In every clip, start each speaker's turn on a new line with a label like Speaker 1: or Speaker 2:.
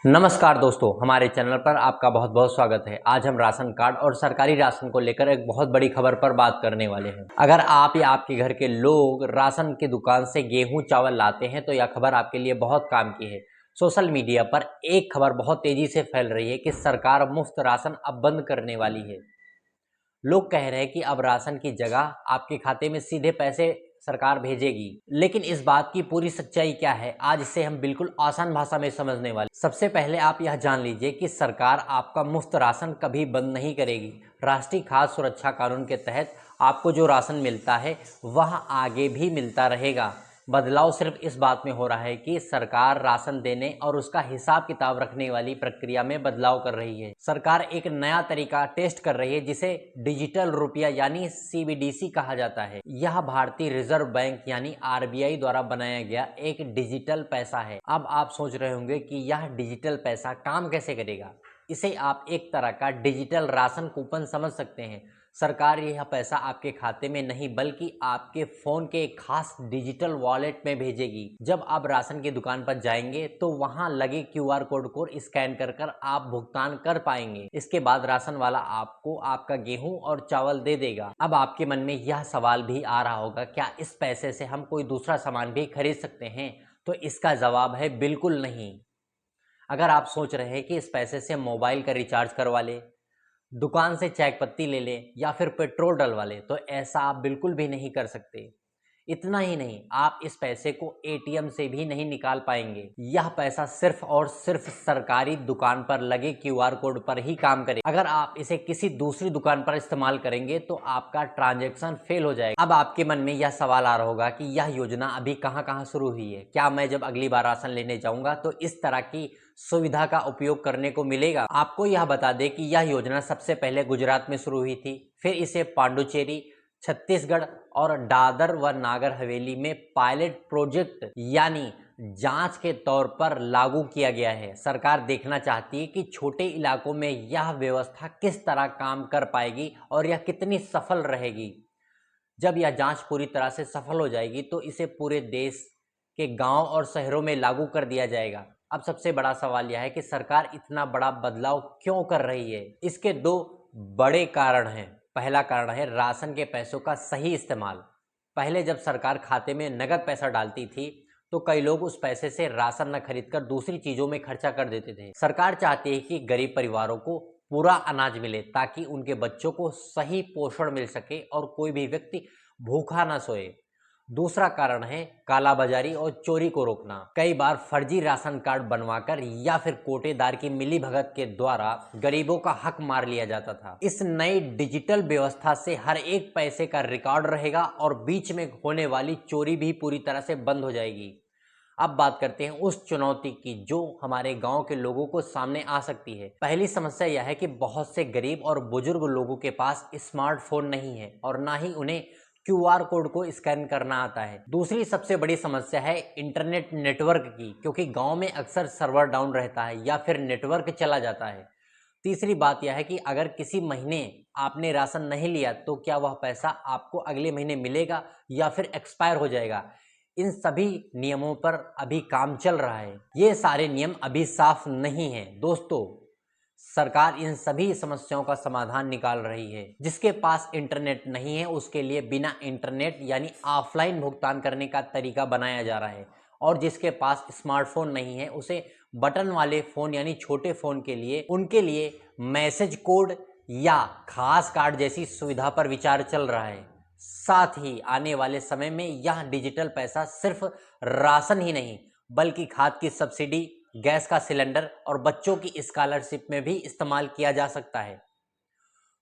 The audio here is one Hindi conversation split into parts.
Speaker 1: नमस्कार दोस्तों, हमारे चैनल पर आपका बहुत बहुत स्वागत है। आज हम राशन कार्ड और सरकारी राशन को लेकर एक बहुत बड़ी खबर पर बात करने वाले हैं। अगर आप या आपके घर के लोग राशन की दुकान से गेहूं चावल लाते हैं तो यह खबर आपके लिए बहुत काम की है। सोशल मीडिया पर एक खबर बहुत तेजी से फैल रही है कि सरकार मुफ्त राशन अब बंद करने वाली है। लोग कह रहे हैं कि अब राशन की जगह आपके खाते में सीधे पैसे सरकार भेजेगी, लेकिन इस बात की पूरी सच्चाई क्या है, आज इसे हम बिल्कुल आसान भाषा में समझने वाले। सबसे पहले आप यह जान लीजिए कि सरकार आपका मुफ्त राशन कभी बंद नहीं करेगी। राष्ट्रीय खाद्य सुरक्षा कानून के तहत आपको जो राशन मिलता है वह आगे भी मिलता रहेगा। बदलाव सिर्फ इस बात में हो रहा है कि सरकार राशन देने और उसका हिसाब किताब रखने वाली प्रक्रिया में बदलाव कर रही है। सरकार एक नया तरीका टेस्ट कर रही है जिसे डिजिटल रुपया यानी CBDC कहा जाता है। यह भारतीय रिजर्व बैंक यानी RBI द्वारा बनाया गया एक डिजिटल पैसा है। अब आप सोच रहे होंगे कि यह डिजिटल पैसा काम कैसे करेगा। इसे आप एक तरह का डिजिटल राशन कूपन समझ सकते हैं। सरकार यह पैसा आपके खाते में नहीं बल्कि आपके फोन के एक खास डिजिटल वॉलेट में भेजेगी। जब आप राशन की दुकान पर जाएंगे तो वहां लगे QR कोड को स्कैन कर आप भुगतान कर पाएंगे। इसके बाद राशन वाला आपको आपका गेहूं और चावल दे देगा। अब आपके मन में यह सवाल भी आ रहा होगा, क्या इस पैसे से हम कोई दूसरा सामान भी खरीद सकते हैं? तो इसका जवाब है बिल्कुल नहीं। अगर आप सोच रहे हैं कि इस पैसे से मोबाइल का रिचार्ज करवा ले, दुकान से चाय पत्ती ले ले या फिर पेट्रोल डलवा ले, तो ऐसा आप बिल्कुल भी नहीं कर सकते। इतना ही नहीं, आप इस पैसे को ATM से भी नहीं निकाल पाएंगे। यह पैसा सिर्फ और सिर्फ सरकारी दुकान पर लगे QR कोड पर ही काम करेगा। अगर आप इसे किसी दूसरी दुकान पर इस्तेमाल करेंगे तो आपका ट्रांजैक्शन फेल हो जाएगा। अब आपके मन में यह सवाल आ रहा होगा कि यह योजना अभी कहां कहां शुरू हुई है। क्या मैं जब अगली बार राशन लेने जाऊंगा तो इस तरह की सुविधा का उपयोग करने को मिलेगा? आपको यह बता दें कि यह योजना सबसे पहले गुजरात में शुरू हुई थी, फिर इसे पांडुचेरी, छत्तीसगढ़ और दादर व नागर हवेली में पायलट प्रोजेक्ट यानी जांच के तौर पर लागू किया गया है। सरकार देखना चाहती है कि छोटे इलाकों में यह व्यवस्था किस तरह काम कर पाएगी और यह कितनी सफल रहेगी। जब यह जांच पूरी तरह से सफल हो जाएगी तो इसे पूरे देश के गांव और शहरों में लागू कर दिया जाएगा। अब सबसे बड़ा सवाल यह है कि सरकार इतना बड़ा बदलाव क्यों कर रही है? इसके दो बड़े कारण हैं। पहला कारण है राशन के पैसों का सही इस्तेमाल। पहले जब सरकार खाते में नगद पैसा डालती थी तो कई लोग उस पैसे से राशन न खरीदकर दूसरी चीजों में खर्चा कर देते थे। सरकार चाहती है कि गरीब परिवारों को पूरा अनाज मिले ताकि उनके बच्चों को सही पोषण मिल सके और कोई भी व्यक्ति भूखा न सोए। दूसरा कारण है कालाबाजारी और चोरी को रोकना। कई बार फर्जी राशन कार्ड बनवाकर या फिर कोटेदार की मिलीभगत के द्वारा गरीबों का हक मार लिया जाता था। इस नई डिजिटल व्यवस्था से हर एक पैसे का रिकॉर्ड रहेगा और बीच में होने वाली चोरी भी पूरी तरह से बंद हो जाएगी। अब बात करते हैं उस चुनौती की जो हमारे गांव के लोगों को सामने आ सकती है। पहली समस्या यह है कि बहुत से गरीब और बुजुर्ग लोगों के पास स्मार्टफोन नहीं है और ना ही उन्हें QR कोड को स्कैन करना आता है। दूसरी सबसे बड़ी समस्या है इंटरनेट नेटवर्क की, क्योंकि गांव में अक्सर सर्वर डाउन रहता है या फिर नेटवर्क चला जाता है। तीसरी बात यह है कि अगर किसी महीने आपने राशन नहीं लिया तो क्या वह पैसा आपको अगले महीने मिलेगा या फिर एक्सपायर हो जाएगा। इन सभी नियमों पर अभी काम चल रहा है। ये सारे नियम अभी साफ नहीं हैं। दोस्तों, सरकार इन सभी समस्याओं का समाधान निकाल रही है। जिसके पास इंटरनेट नहीं है उसके लिए बिना इंटरनेट यानी ऑफलाइन भुगतान करने का तरीका बनाया जा रहा है और जिसके पास स्मार्टफोन नहीं है उसे बटन वाले फोन यानी छोटे फोन के लिए उनके लिए मैसेज कोड या खास कार्ड जैसी सुविधा पर विचार चल रहा है। साथ ही आने वाले समय में यह डिजिटल पैसा सिर्फ राशन ही नहीं बल्कि खाद की सब्सिडी, गैस का सिलेंडर और बच्चों की स्कॉलरशिप में भी इस्तेमाल किया जा सकता है।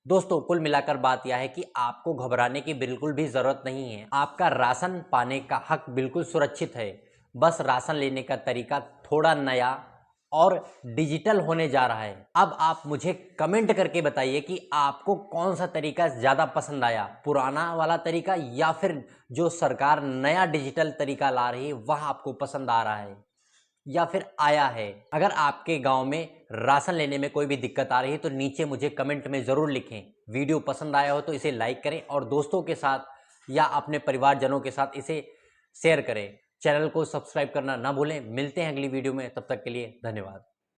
Speaker 1: दोस्तों, कुल मिलाकर बात यह है कि आपको घबराने की बिल्कुल भी जरूरत नहीं है। आपका राशन पाने का हक बिल्कुल सुरक्षित है। बस राशन लेने का तरीका थोड़ा नया और डिजिटल होने जा रहा है। अब आप मुझे कमेंट करके बताइए कि आपको कौन सा तरीका ज़्यादा पसंद आया, पुराना वाला तरीका या फिर जो सरकार नया डिजिटल तरीका ला रही है वह आपको पसंद आ रहा है या फिर आया है। अगर आपके गांव में राशन लेने में कोई भी दिक्कत आ रही है तो नीचे मुझे कमेंट में ज़रूर लिखें। वीडियो पसंद आया हो तो इसे लाइक करें और दोस्तों के साथ या अपने परिवारजनों के साथ इसे शेयर करें। चैनल को सब्सक्राइब करना ना भूलें। मिलते हैं अगली वीडियो में, तब तक के लिए धन्यवाद।